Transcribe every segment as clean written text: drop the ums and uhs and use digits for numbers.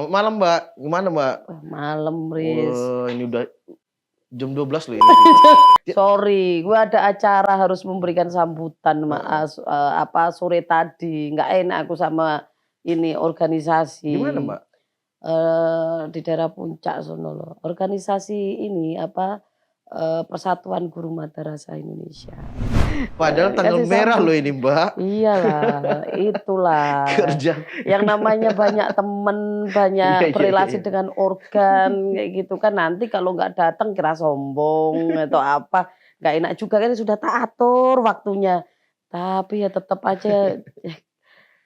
Selamat malam, Mbak. Gimana, Mbak? Wah, malam, Riz. Ini udah jam 12 loh ini. Sorry, gue ada acara harus memberikan sambutan sore tadi. Nggak enak aku sama ini organisasi. Di mana, Mbak? Di daerah Puncak sono loh. Organisasi ini Persatuan Guru Madrasah Indonesia. Padahal tanggal merah loh ini, Mbak. Iyalah, itulah. Kerja. Yang namanya banyak temen, banyak berrelasi dengan organ kayak gitu kan, nanti kalau nggak datang kira sombong atau apa, nggak enak juga kan, sudah tak atur waktunya. Tapi ya tetap aja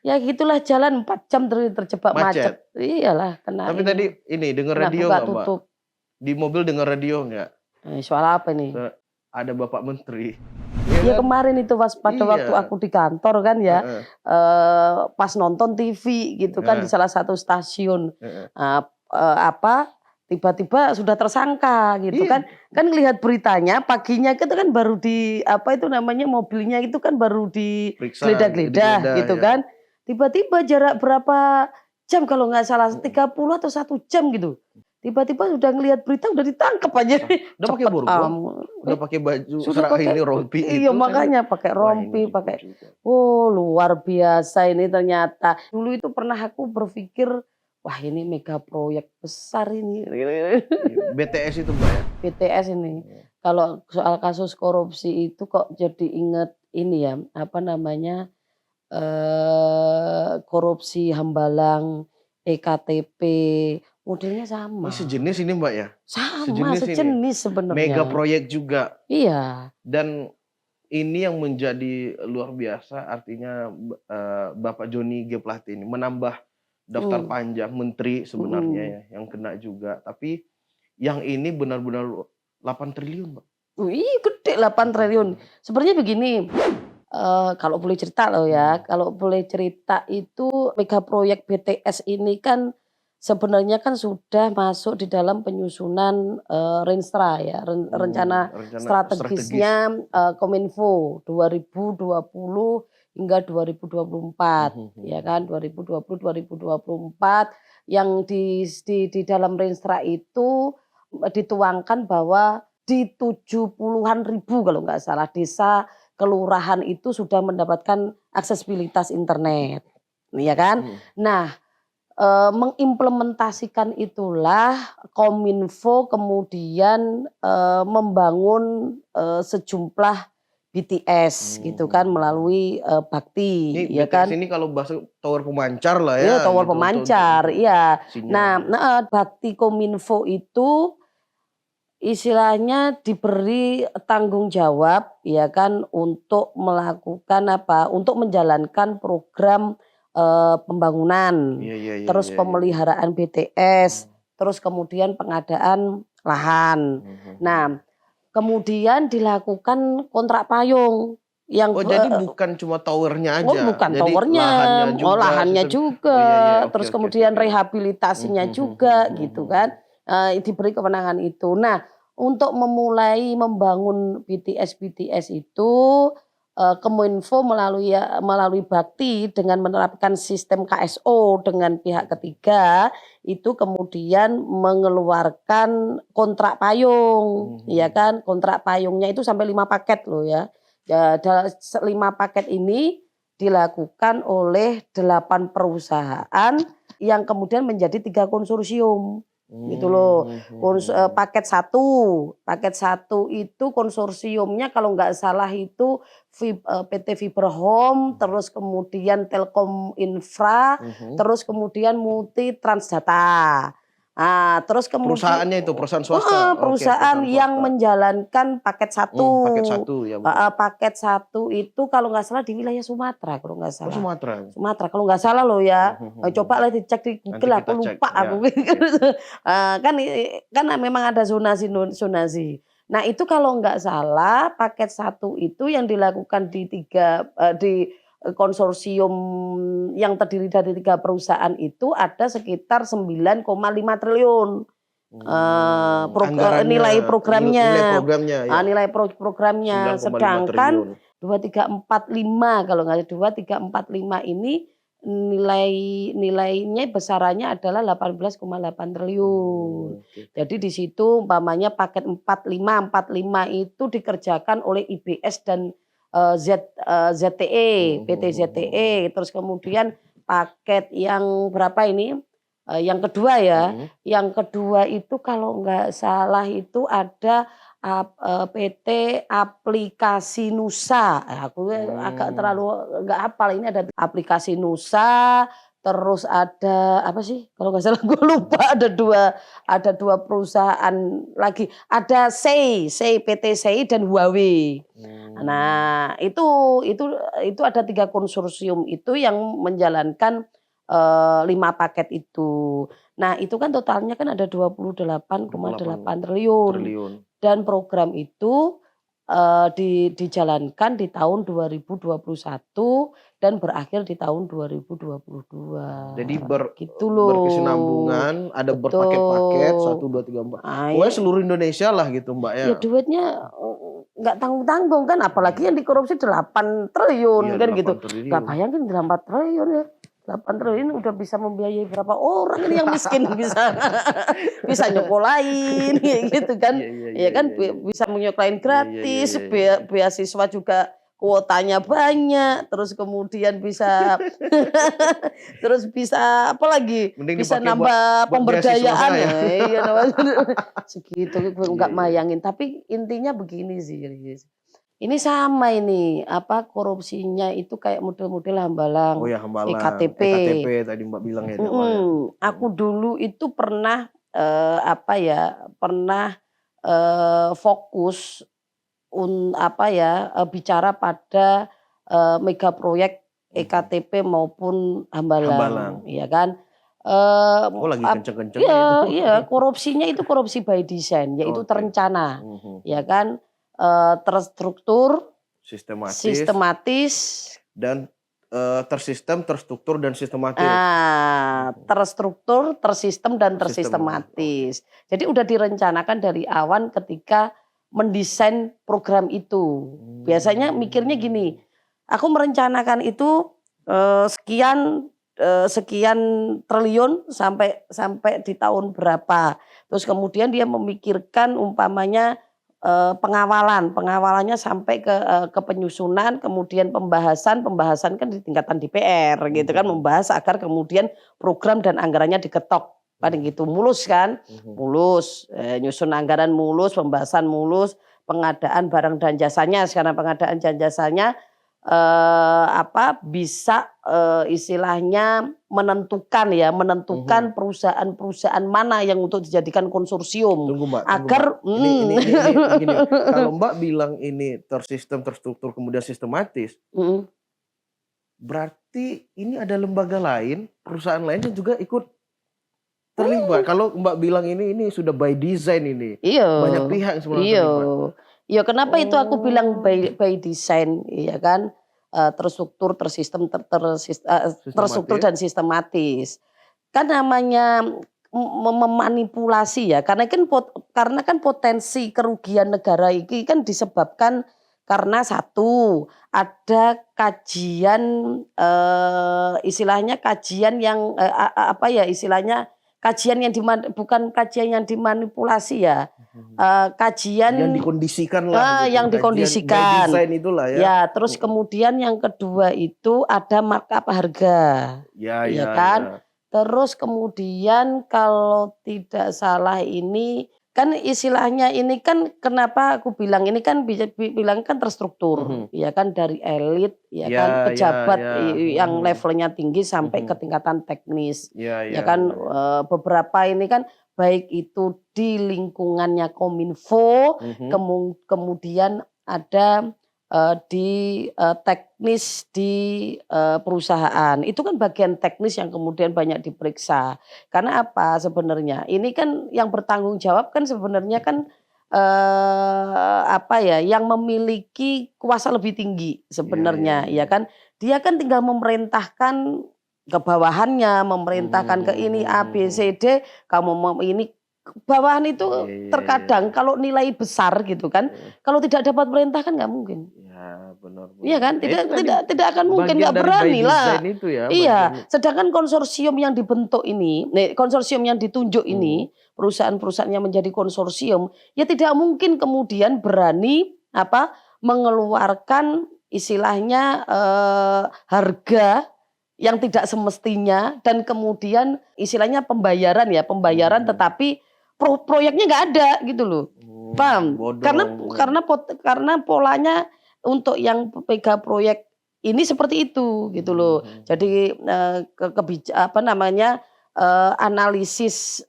ya gitulah, jalan 4 jam terjebak macet. Iyalah, kena. Tapi tadi ini dengar radio nggak, Mbak? Di mobil dengar radio nggak? Soal apa nih? Ada Bapak Menteri. Ya kemarin itu pada waktu aku di kantor kan ya, pas nonton TV gitu kan di salah satu stasiun, tiba-tiba sudah tersangka gitu kan lihat beritanya paginya itu kan baru di mobilnya itu kan baru digeledah gitu kan, tiba-tiba jarak berapa jam kalau nggak salah 30 atau 1 jam gitu. Tiba-tiba udah ngelihat berita udah ditangkap aja. Udah pakai borgol, udah pakai baju ini rompi. Iya makanya pakai rompi, pakai. Oh luar biasa ini ternyata. Dulu itu pernah aku berpikir, wah ini mega proyek besar ini. BTS itu, Mbak ya? BTS ini. Kalau soal kasus korupsi itu kok jadi inget ini ya, korupsi Hambalang, EKTP. Modelnya sama. Ini sejenis ini, Mbak ya? Sama, sejenis sebenarnya. Mega proyek juga. Iya. Dan ini yang menjadi luar biasa, artinya Bapak Johnny G. Plate ini menambah daftar panjang menteri sebenarnya ya, yang kena juga. Tapi yang ini benar-benar 8 triliun, Mbak. Wih, gede 8 triliun. Sebenarnya begini, kalau boleh cerita loh ya, kalau boleh cerita itu mega proyek BTS ini kan sebenarnya kan sudah masuk di dalam penyusunan Renstra ya, rencana strategisnya Kominfo 2020 hingga 2024 ya kan, 2020-2024 yang di dalam Renstra itu dituangkan bahwa di 70-an ribu kalau nggak salah desa kelurahan itu sudah mendapatkan aksesibilitas internet, ya kan? Nah, mengimplementasikan itulah Kominfo kemudian membangun sejumlah BTS gitu kan melalui Bakti. Ini ya BTS kan? Ini kalau bahasa tower pemancar lah ya. Iya, tower gitu, pemancar, iya. Nah, Bakti Kominfo itu istilahnya diberi tanggung jawab ya kan untuk melakukan untuk menjalankan program pembangunan, terus pemeliharaan BTS, terus kemudian pengadaan lahan. Nah, kemudian dilakukan kontrak payung yang jadi bukan cuma towernya aja. Bukan jadi towernya, lahannya juga. Terus kemudian rehabilitasinya juga gitu kan. Diberi kewenangan itu. Nah, untuk memulai membangun BTS itu Kominfo melalui Bakti dengan menerapkan sistem KSO dengan pihak ketiga itu kemudian mengeluarkan kontrak payung, ya kan? Kontrak payungnya itu sampai 5 paket loh ya. 5 paket ini dilakukan oleh 8 perusahaan yang kemudian menjadi 3 konsorsium. Gitu loh. Paket 1 itu konsorsiumnya kalau nggak salah itu PT Fiber Home, terus kemudian Telkom Infra, terus kemudian Multi Transdata. Terus kemudian perusahaannya itu perusahaan swasta. Perusahaan yang menjalankan paket 1. Paket 1 ya. Paket 1 itu kalau nggak salah di wilayah Sumatera kalau nggak salah. Sumatera kalau nggak salah loh ya. Coba lah dicek di Google, aku lupa aku. Kan memang ada zonasi. Nah itu kalau nggak salah paket 1 itu yang dilakukan di konsorsium yang terdiri dari 3 perusahaan itu ada sekitar 9,5 triliun nilai programnya. Nilai programnya. Sedangkan 2345 kalau nggak 2345 ini nilainya besarannya adalah 18,8 triliun. Oke. Jadi di situ umpamanya paket 45 itu dikerjakan oleh IBS dan ZTE, PT ZTE. Terus kemudian paket yang berapa ini? Yang kedua ya, yang kedua itu kalau nggak salah itu ada PT Aplikasi Nusa. Aku agak terlalu nggak hafal, ini ada Aplikasi Nusa, terus ada apa sih? Kalau nggak salah gue lupa, ada dua perusahaan lagi. Ada PT SEI dan Huawei. Nah, itu ada 3 konsorsium itu yang menjalankan 5 paket itu. Nah, itu kan totalnya kan ada 28,8 triliun. Dan program itu dijalankan di tahun 2021 dan berakhir di tahun 2022. Jadi gitu loh. berkesinambungan, ada berpaket-paket 1, 2, 3, 4. Pokoknya seluruh Indonesia lah gitu Mbak ya. Ya duitnya nggak tanggung-tanggung kan, apalagi yang dikorupsi 8 triliun kan 8 gitu. Nggak bayangin 8 triliun ya. 8 triliun udah bisa membiayai berapa orang ini yang miskin bisa nyokolain gitu kan. Iya kan, bisa menyokolain gratis, beasiswa juga kuotanya banyak, terus kemudian bisa terus bisa apa lagi? Bisa nambah pemberdayaan ya. Iya segitu nggak mayangin, tapi intinya begini sih. Ini sama ini, korupsinya itu kayak model-model Hambalang, Oh ya, Hambalang, EKTP. EKTP tadi Mbak bilang ya. Aku dulu itu pernah fokus bicara pada mega proyek EKTP maupun Hambalang, ya kan. Lagi kenceng-kenceng itu. Iya, korupsinya itu korupsi by design, yaitu terencana, ya kan. Terstruktur, sistematis dan tersistem, terstruktur dan sistematis. Terstruktur, tersistem dan tersistematis. Jadi udah direncanakan dari awal ketika mendesain program itu. Biasanya mikirnya gini, aku merencanakan itu sekian triliun sampai di tahun berapa. Terus kemudian dia memikirkan umpamanya pengawalannya sampai ke penyusunan, kemudian pembahasan kan di tingkatan DPR gitu kan, membahas agar kemudian program dan anggarannya diketok paling gitu, mulus kan, nyusun anggaran mulus, pembahasan mulus, pengadaan barang dan jasanya. Sekarang pengadaan dan jasanya bisa istilahnya menentukan perusahaan-perusahaan mana yang untuk dijadikan konsorsium. Tunggu Mbak, agar ini kalau Mbak bilang ini tersistem, terstruktur kemudian sistematis, berarti ini ada lembaga lain, perusahaan lain yang juga ikut terlibat. Kalau Mbak bilang ini sudah by design ini. Banyak pihak yang sebenarnya terlibat. Iya, kenapa itu aku bilang by design, ya kan? Terstruktur, tersistem, terstruktur dan sistematis. Kan namanya memanipulasi ya, karena kan potensi kerugian negara ini kan disebabkan karena satu, ada kajian istilahnya kajian yang kajian yang bukan kajian yang dimanipulasi ya, kajian yang dikondisikan lah, yang dikondisikan. Desain itulah ya. Ya, terus kemudian yang kedua itu ada markup harga, ya kan. Terus kemudian kalau tidak salah ini kan istilahnya ini kan kenapa aku bilang ini kan bisa bilang kan terstruktur, ya kan, dari elit, ya kan, pejabat yang levelnya tinggi sampai ke tingkatan teknis, ya kan. Beberapa ini kan baik itu di lingkungannya Kominfo, kemudian ada di teknis di perusahaan. Itu kan bagian teknis yang kemudian banyak diperiksa. Karena apa sebenarnya? Ini kan yang bertanggung jawab kan sebenarnya kan yang memiliki kuasa lebih tinggi sebenarnya, ya kan. Dia kan tinggal memerintahkan ke bawahannya, memerintahkan ke ini A B C D, kamu ini bawahan itu Iya. terkadang kalau nilai besar gitu kan, kalau tidak dapat perintah kan nggak mungkin. Ya, benar Iya benar. kan? Ya itu tadi Tidak akan mungkin, bagian nggak dari by berani design lah. itu ya, bagian. Iya, sedangkan konsorsium yang dibentuk ini, konsorsium yang ditunjuk ini, perusahaan-perusahaan yang menjadi konsorsium, ya tidak mungkin kemudian berani mengeluarkan istilahnya harga yang tidak semestinya dan kemudian istilahnya pembayaran tetapi proyeknya nggak ada gitu loh. Paham? Bodong. Karena polanya untuk yang mega proyek ini seperti itu gitu loh. Jadi analisis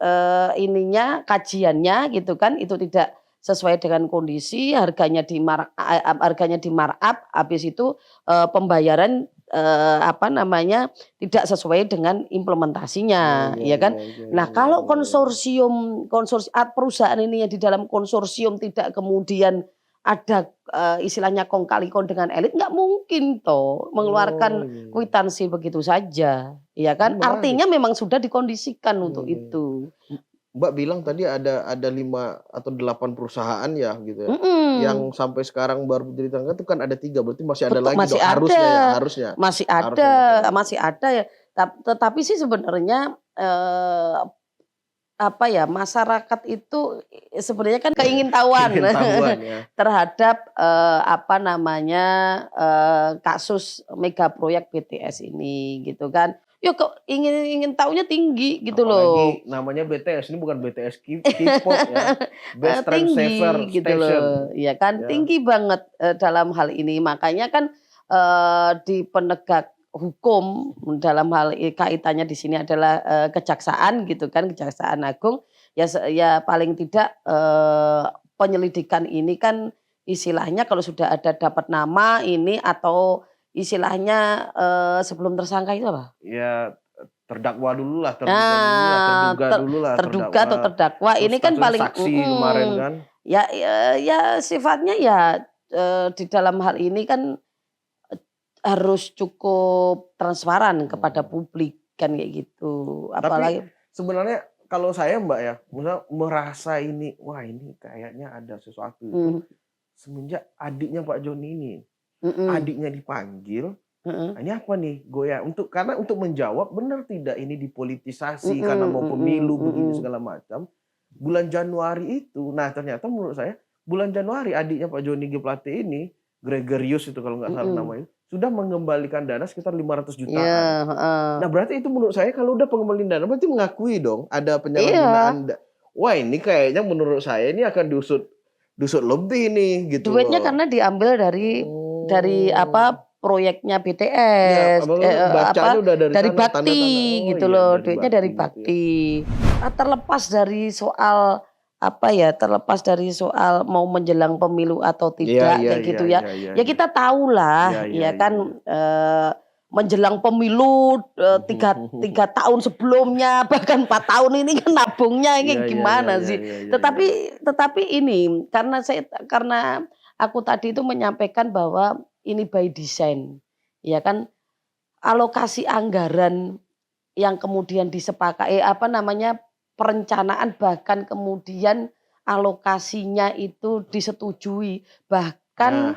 ininya kajiannya gitu kan itu tidak sesuai dengan kondisi, harganya di markup, habis itu pembayaran tidak sesuai dengan implementasinya, ya kan? Nah, kalau perusahaan ini yang di dalam konsorsium tidak kemudian ada istilahnya kong kali kong dengan elit, nggak mungkin toh mengeluarkan kwitansi begitu saja, ya kan? Artinya memang sudah dikondisikan untuk itu. Mbak bilang tadi ada 5 atau 8 perusahaan ya gitu ya. Yang sampai sekarang baru diceritakan itu kan ada 3, berarti masih ada lagi masih dong ada, harusnya. Masih ada ya. Tetapi sih sebenarnya masyarakat itu sebenarnya kan keingintahuan ya. terhadap kasus mega proyek BTS ini gitu kan. Ya kok ingin tahunya tinggi gitu loh. Apalagi namanya BTS, ini bukan BTS K-pop ya. Best Trend Saver gitu Station. loh. Ya kan, tinggi banget dalam hal ini. Makanya kan di penegak hukum dalam hal kaitannya di sini adalah kejaksaan gitu kan, Kejaksaan Agung. Ya paling tidak penyelidikan ini kan istilahnya kalau sudah ada dapat nama ini atau istilahnya sebelum tersangka itu apa? Ya terdakwa dulu lah, terduga atau terdakwa. Ini kan paling saksi kemarin kan. Ya sifatnya ya di dalam hal ini kan harus cukup transparan kepada publik kan kayak gitu. Apalagi tapi sebenarnya kalau saya Mbak ya, misalnya merasa ini, wah ini kayaknya ada sesuatu itu semenjak adiknya Pak Joni ini. Adiknya dipanggil, ini apa nih karena untuk menjawab benar tidak ini dipolitisasi karena mau pemilu begini segala macam. Bulan Januari itu, nah ternyata menurut saya bulan Januari adiknya Pak Joni G Plate ini, Gregorius itu kalau nggak salah namanya, sudah mengembalikan dana sekitar 500 jutaan. Nah berarti itu menurut saya kalau udah pengembalian dana berarti mengakui dong ada penyalahgunaan. Wah ini kayaknya menurut saya ini akan diusut lebih nih gitu. Duitnya karena diambil dari proyeknya BTS, dari Bakti gitu loh, duitnya dari Bakti. Terlepas dari soal mau menjelang pemilu atau tidak kayak gitu ya. Ya kita tahulah ya kan menjelang pemilu 3 tahun sebelumnya bahkan 4 tahun ini kan nabungnya ini gimana sih. Tetapi ini karena aku tadi itu menyampaikan bahwa ini by design, ya kan, alokasi anggaran yang kemudian disepakati perencanaan bahkan kemudian alokasinya itu disetujui bahkan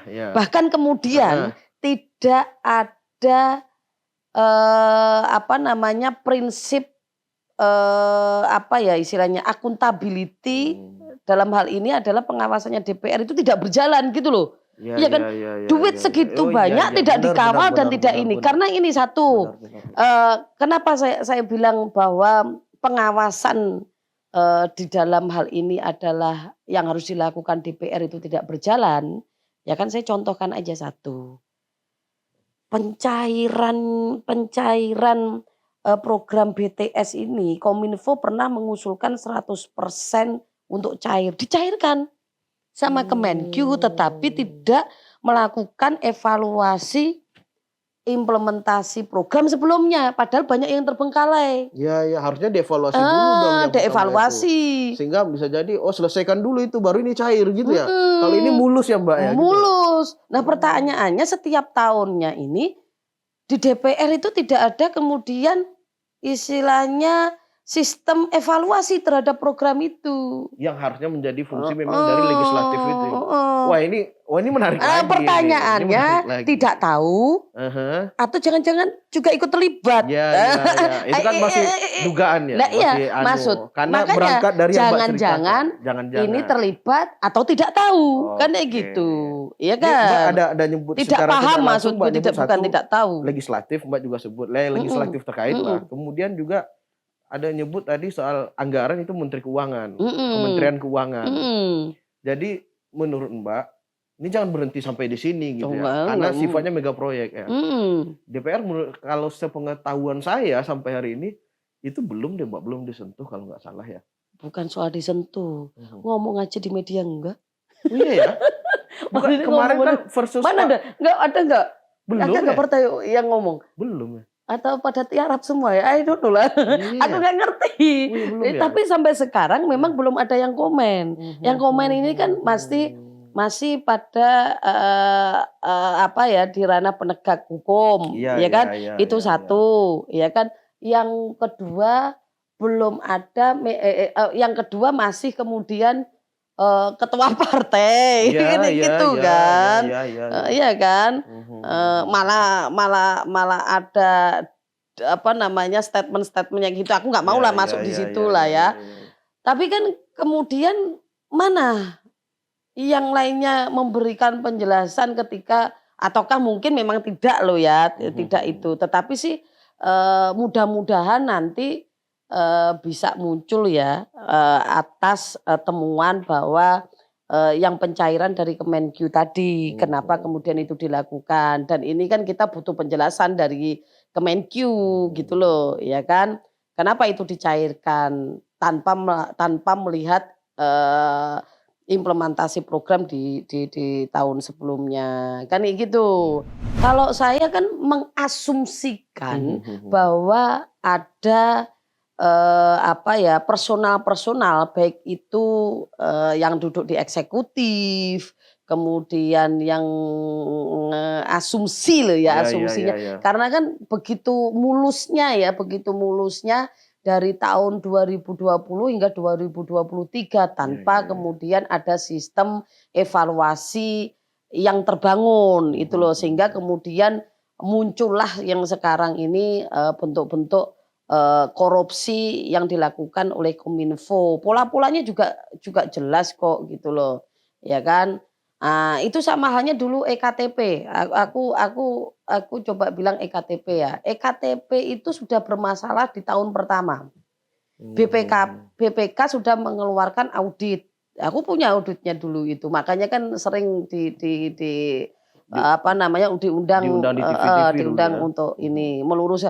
kemudian tidak ada prinsip istilahnya accountability dalam hal ini adalah pengawasannya DPR itu tidak berjalan gitu loh. Iya kan, duit segitu banyak tidak dikawal dan tidak ini. Karena ini satu, kenapa saya bilang bahwa pengawasan di dalam hal ini adalah yang harus dilakukan DPR itu tidak berjalan. Ya kan saya contohkan aja satu, pencairan program BTS ini, Kominfo pernah mengusulkan 100% untuk dicairkan sama Kemenkyu, tetapi tidak melakukan evaluasi implementasi program sebelumnya, padahal banyak yang terbengkalai. Ya harusnya dievaluasi dulu dong. Dievaluasi. Sehingga bisa jadi, selesaikan dulu itu, baru ini cair gitu ya. Kalau ini mulus ya Mbak ya? Mulus. Gitu. Nah pertanyaannya setiap tahunnya ini, di DPR itu tidak ada kemudian istilahnya sistem evaluasi terhadap program itu. Yang harusnya menjadi fungsi memang dari legislatif itu. Wah ini menarik lagi. Pertanyaannya tidak tahu atau jangan-jangan juga ikut terlibat. Ya. Itu kan masih dugaan ya. Nah, iya, karena berangkat dari jangan-jangan ini terlibat atau tidak tahu, kan kayak gitu. Iya kan? Mbak ada nyebut tidak paham maksudku, bukan tidak tahu. Legislatif Mbak juga sebut legislatif terkait lah. Kemudian juga ada nyebut tadi soal anggaran itu Menteri Keuangan, Kementerian Keuangan. Jadi menurut Mbak ini jangan berhenti sampai di sini gitu ya, karena sifatnya mega proyek ya. DPR kalau sepengetahuan saya sampai hari ini itu belum deh Mbak, belum disentuh kalau nggak salah ya. Bukan soal disentuh, ngomong aja di media enggak. Oh iya ya. Bukan kemarin kan versus mana ada? Enggak. Belum ada nggak partai yang ngomong? Belum ya. Atau pada tiarap semua ya? I don't know lah. Aku nggak ngerti. Tapi sampai sekarang memang belum ada yang komen. Yang komen ini kan masih pada di ranah penegak hukum, ya kan? Itu satu, ya kan? Yang kedua belum ada, yang kedua masih kemudian ketua partai, gitu kan? Iya kan? Malah ada statement-statementnya gitu. Aku nggak mau lah masuk di situ lah ya. Tapi kan kemudian mana yang lainnya memberikan penjelasan ketika, ataukah mungkin memang tidak loh ya, tidak itu. Tetapi sih mudah-mudahan nanti bisa muncul ya atas temuan bahwa yang pencairan dari Kemenkyu tadi, kenapa kemudian itu dilakukan. Dan ini kan kita butuh penjelasan dari Kemenkyu gitu loh, ya kan. Kenapa itu dicairkan tanpa melihat implementasi program di tahun sebelumnya, kan gitu. Kalau saya kan mengasumsikan bahwa ada personal baik itu yang duduk di eksekutif, kemudian yang asumsi loh ya, asumsinya. Karena kan begitu mulusnya dari tahun 2020 hingga 2023 tanpa kemudian ada sistem evaluasi yang terbangun itu loh, sehingga kemudian muncullah yang sekarang ini bentuk-bentuk korupsi yang dilakukan oleh Kominfo. Pola-polanya juga jelas kok gitu loh, ya kan? Itu sama halnya dulu EKTP. Aku coba bilang EKTP ya. EKTP itu sudah bermasalah di tahun pertama. BPK sudah mengeluarkan audit. Aku punya auditnya dulu itu. Makanya kan sering diundang untuk ini melurus.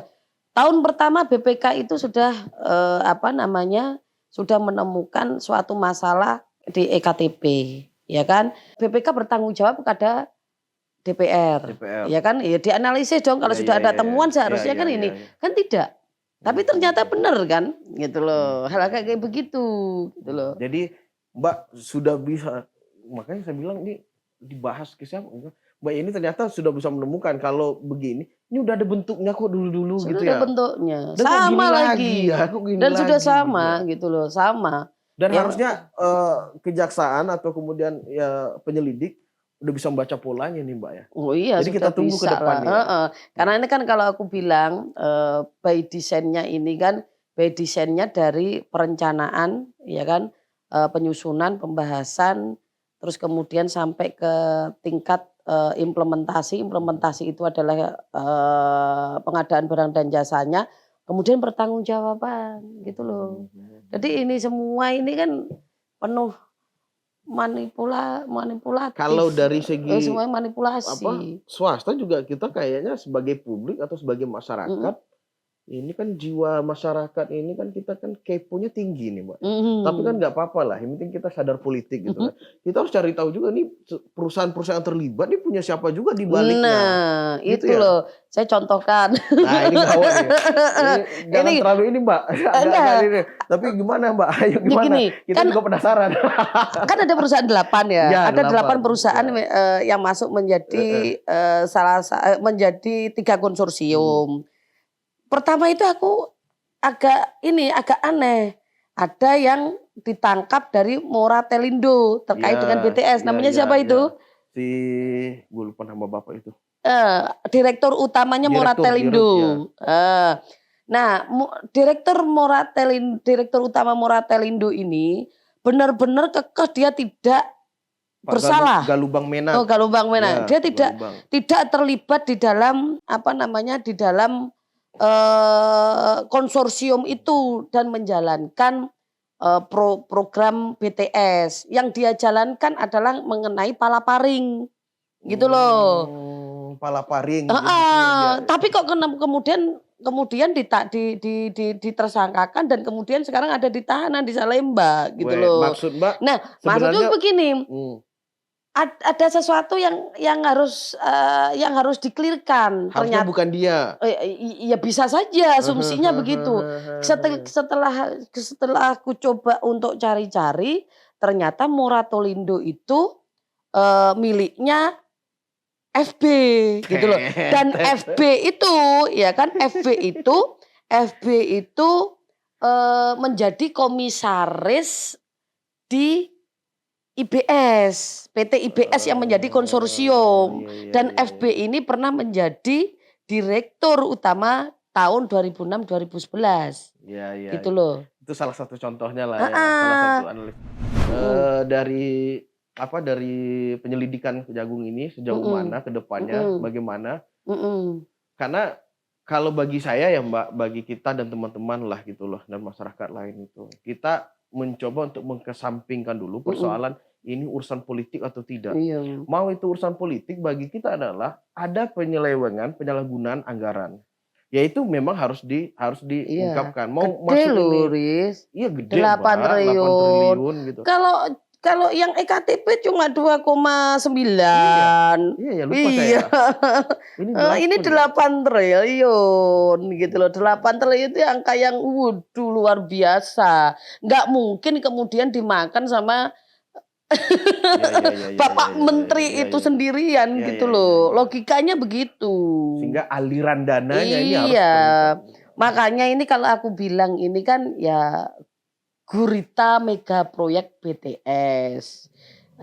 Tahun pertama BPK itu sudah sudah menemukan suatu masalah di EKTP. Ya kan, BPK bertanggung jawab kepada DPR. Ya kan, ya dianalisis dong kalau sudah ada temuan seharusnya ini kan tidak. Tapi ternyata benar kan, gitu loh. Hal kayak begitu, gitu loh. Jadi Mbak sudah bisa, makanya saya bilang ini dibahas ke siapa? Mbak ini ternyata sudah bisa menemukan kalau begini, ini udah ada bentuknya kok dulu gitu ya. Sudah ada bentuknya, dan sama lagi. Dan sudah sama gitu loh, sama. Dan harusnya kejaksaan atau kemudian ya penyelidik udah bisa membaca polanya nih Mbak ya. Oh iya. Jadi kita tunggu ke depan ya. Karena ini kan kalau aku bilang by design-nya ini kan by design-nya dari perencanaan, ya kan, penyusunan, pembahasan, terus kemudian sampai ke tingkat implementasi. Implementasi itu adalah pengadaan barang dan jasanya. Kemudian pertanggungjawaban gitu loh. Jadi ini semua ini kan penuh manipulatif. Kalau dari segi semua manipulasi. Swasta juga kita kayaknya sebagai publik atau sebagai masyarakat, ini kan jiwa masyarakat ini kan kita kan keponya tinggi nih Mbak. Tapi kan nggak apa-apa lah, yang penting kita sadar politik gitu kan. Kita harus cari tahu juga nih perusahaan-perusahaan terlibat nih punya siapa juga di baliknya. Nah gitu itu loh, saya contohkan. Nah ini gawat nih. Jangan terlalu ini Mbak. Ini. Tapi gimana Mbak? Ayo gimana? Gini, kita juga penasaran. Kan ada perusahaan 8 ya. Ada 8 perusahaan yang masuk menjadi menjadi 3 konsorsium. Pertama itu aku agak aneh. Ada yang ditangkap dari Moratelindo terkait dengan BTS. Namanya siapa itu? Gue lupa nama bapak itu. Direktur utamanya Moratelindo. Nah, direktur utama Moratelindo ini benar-benar kekeh dia tidak bersalah. Galubang Menak. Oh, Galubang Menak. Dia tidak terlibat di dalam di dalam konsorsium itu dan menjalankan program BTS. Yang dia jalankan adalah mengenai palaparing. Gitu loh. Palaparing. Tapi kok kemudian ditersangkakan dan kemudian sekarang ada di tahanan di Salemba gitu loh. Maksud Mbak? Nah, maksudnya begini. Ada sesuatu yang harus dikelirkan. Harusnya ternyata bukan dia. Ya bisa saja asumsinya begitu. Setelah aku coba untuk cari-cari, ternyata Moratelindo itu miliknya FB gitu loh. Dan FB itu ya kan FB itu menjadi komisaris di IBS, PT IBS yang menjadi konsorsium. Dan FB ini pernah menjadi direktur utama tahun 2006-2011. Iya. Gitu loh. Itu salah satu contohnya lah ya, salah satu analis. Dari penyelidikan Kejagung ini sejauh mana ke depannya, bagaimana? Karena kalau bagi saya ya Mbak, bagi kita dan teman-teman lah gitu loh, dan masyarakat lain itu, kita mencoba untuk mengesampingkan dulu persoalan ini urusan politik atau tidak. Mau itu urusan politik, bagi kita adalah ada penyelewengan, penyalahgunaan anggaran. Yaitu memang harus diungkapkan. Mau gede masuk loh, ini, Riz. Iya gede 8 triliun gitu. Kalau yang EKTP cuma 2,9. Iya, lupa saya. Ini 8 triliun gitu loh. 8 triliun itu angka yang luar biasa. Nggak mungkin kemudian dimakan sama Bapak Menteri itu sendirian gitu loh. Logikanya begitu. Sehingga aliran dananya ini harus makanya ini kalau aku bilang ini kan ya gurita mega proyek BTS.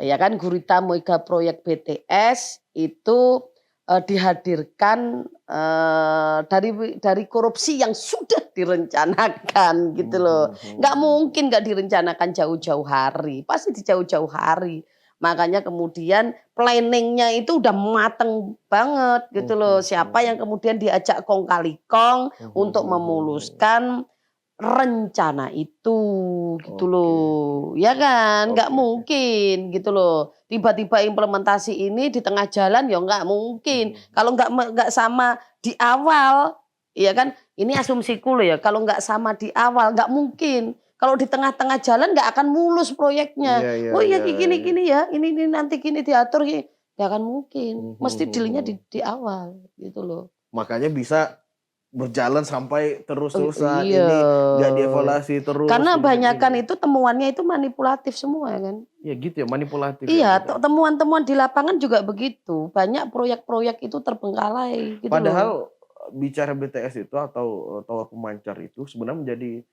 Ya kan gurita mega proyek BTS itu dihadirkan dari korupsi yang sudah direncanakan gitu loh. Nggak mungkin nggak direncanakan jauh-jauh hari, pasti di jauh-jauh hari. Makanya kemudian planningnya itu udah mateng banget gitu loh. Siapa yang kemudian diajak kong kali kong untuk memuluskan rencana itu gitu loh. Ya kan? Nggak mungkin gitu loh. Tiba-tiba implementasi ini di tengah jalan ya nggak mungkin. Kalau nggak sama di awal, ya kan? Ini asumsiku loh ya. Kalau nggak sama di awal nggak mungkin. Kalau di tengah-tengah jalan nggak akan mulus proyeknya. Gini ya. Ini nanti gini diatur gini. Nggak akan mungkin. Mesti dealnya di awal gitu loh. Makanya bisa berjalan sampai terus-terusan ini nggak dievaluasi terus. Karena banyakan itu temuannya itu manipulatif semua kan. Ya gitu ya, manipulatif. Iya, temuan-temuan di lapangan juga begitu. Banyak proyek-proyek itu terbengkalai gitu. Padahal bicara BTS itu atau tower pemancar itu sebenarnya menjadi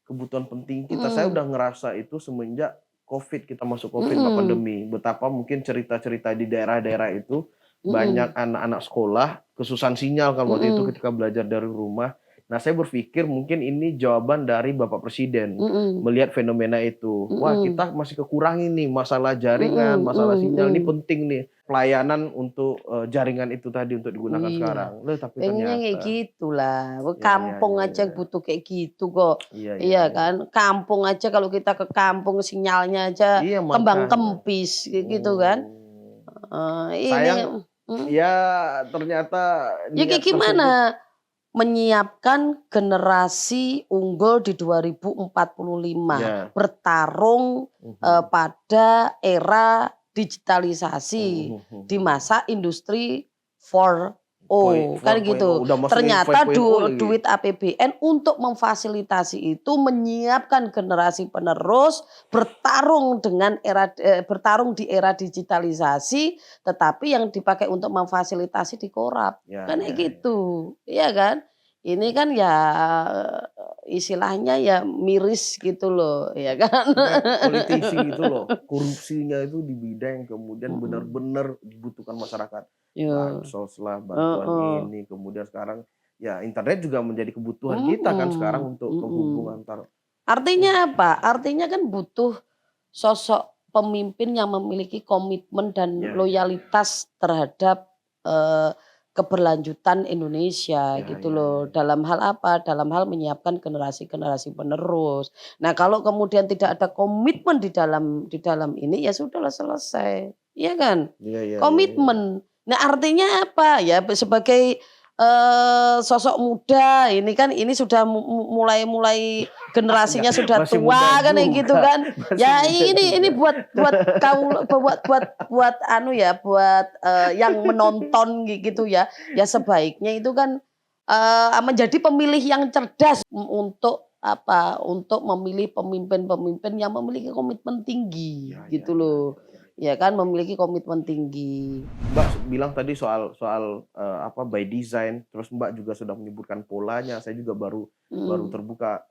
kebutuhan penting kita. Saya udah ngerasa itu semenjak COVID, kita masuk COVID, pandemi. Betapa mungkin cerita-cerita di daerah-daerah itu banyak anak-anak sekolah kesusahan sinyal kan waktu itu ketika belajar dari rumah. Nah, saya berpikir mungkin ini jawaban dari Bapak Presiden melihat fenomena itu. Wah, kita masih kekurangan nih masalah jaringan, masalah sinyal. Ini penting nih pelayanan untuk jaringan itu tadi untuk digunakan sekarang. Loh, tapi ternyata kayak gitulah. Kampung aja butuh kayak gitu kok. Iya kan? Kampung aja kalau kita ke kampung sinyalnya aja kembang kempis gitu kan. Sayang ya ternyata ya kayak gimana menyiapkan generasi unggul di 2045 bertarung pada era digitalisasi di masa industri 4.0 kan gitu. Ternyata duit APBN untuk memfasilitasi itu menyiapkan generasi penerus bertarung di era digitalisasi, tetapi yang dipakai untuk memfasilitasi dikorap. Kan kayak gitu. Iya kan? Ini kan ya istilahnya ya miris gitu loh, ya kan? Politisi itu loh, korupsinya itu di bidang yang kemudian benar-benar dibutuhkan masyarakat. Ya, Bansos lah, bantuan heeh. ini, kemudian sekarang ya internet juga menjadi kebutuhan kita kan sekarang untuk penghubungan antar. Artinya apa? Artinya kan butuh sosok pemimpin yang memiliki komitmen dan Ya, ya, ya. loyalitas terhadap, eee, keberlanjutan Indonesia Ya, gitu ya, loh. ya, ya. Dalam hal apa? Dalam hal menyiapkan generasi-generasi penerus. Nah, kalau kemudian tidak ada komitmen di dalam ini, ya sudahlah selesai, iya kan? Iya, iya, iya, iya. Komitmen. Nah, artinya apa? Ya sebagai, sosok muda ini sudah mulai generasinya Enggak, sudah masih muda tua kan kayak gitu juga, kan. masih Ya muda ini juga. buat buat anu ya, buat, yang menonton gitu ya. Ya sebaiknya itu kan, menjadi pemilih yang cerdas untuk apa, untuk memilih pemimpin-pemimpin yang memiliki komitmen tinggi Ya, ya, gitu ya, loh. ya, ya, ya. Ya kan, memiliki komitmen tinggi. Mbak bilang tadi soal soal, apa, by design, terus Mbak juga sudah menyebutkan polanya, saya juga baru baru Mhm. terbuka,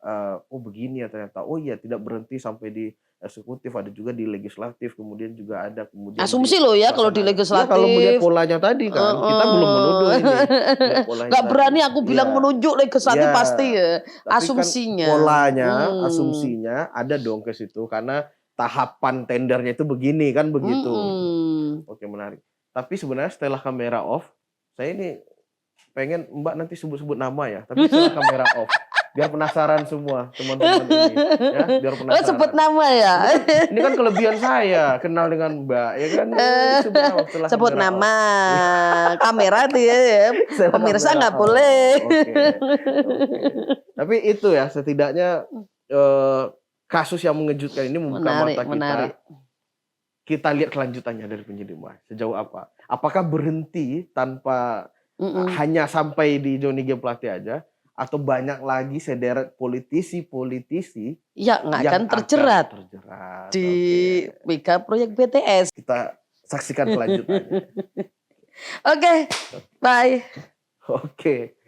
oh begini ya ternyata, oh iya tidak berhenti sampai di eksekutif, ada juga di legislatif, kemudian juga ada kemudian di Asumsi loh ya kalau di pelaksanaan. Ya kalau melihat legislatif. polanya tadi kan, kita belum Heeh. menuduh ini, lihat polanya Nggak tadi. berani aku bilang Iya, menunjuk legislatif iya, pasti ya, tapi kan asumsinya. polanya, Mhm. asumsinya ada dong ke situ karena tahapan tendernya itu begini, kan begitu. Mhm. Oke, menarik. Tapi sebenarnya setelah kamera off, saya ini pengen Mbak nanti sebut-sebut nama ya, tapi setelah kamera off. Biar penasaran semua teman-teman ini, ya, biar Oh, sebut penasaran. nama ya? Ini kan kelebihan saya kenal dengan Mbak, ya kan, sebut nama setelah Sebut kamera nama, off. kamera tuh ya, Setelah pemirsa kamera nggak boleh. off. Oke, oke. Tapi itu ya setidaknya, eee, kasus yang mengejutkan ini membuka Menarik mata menarik. kita. Kita lihat kelanjutannya dari penyidik, Mbak, sejauh apa? Apakah berhenti tanpa Mhm. hanya sampai di Johnny G. Plate aja, atau banyak lagi sederet politisi-politisi Ya nggak akan yang akan terjerat terjerat? di Oke, mega proyek BTS. kita saksikan kelanjutannya. Oke, bye. Oke.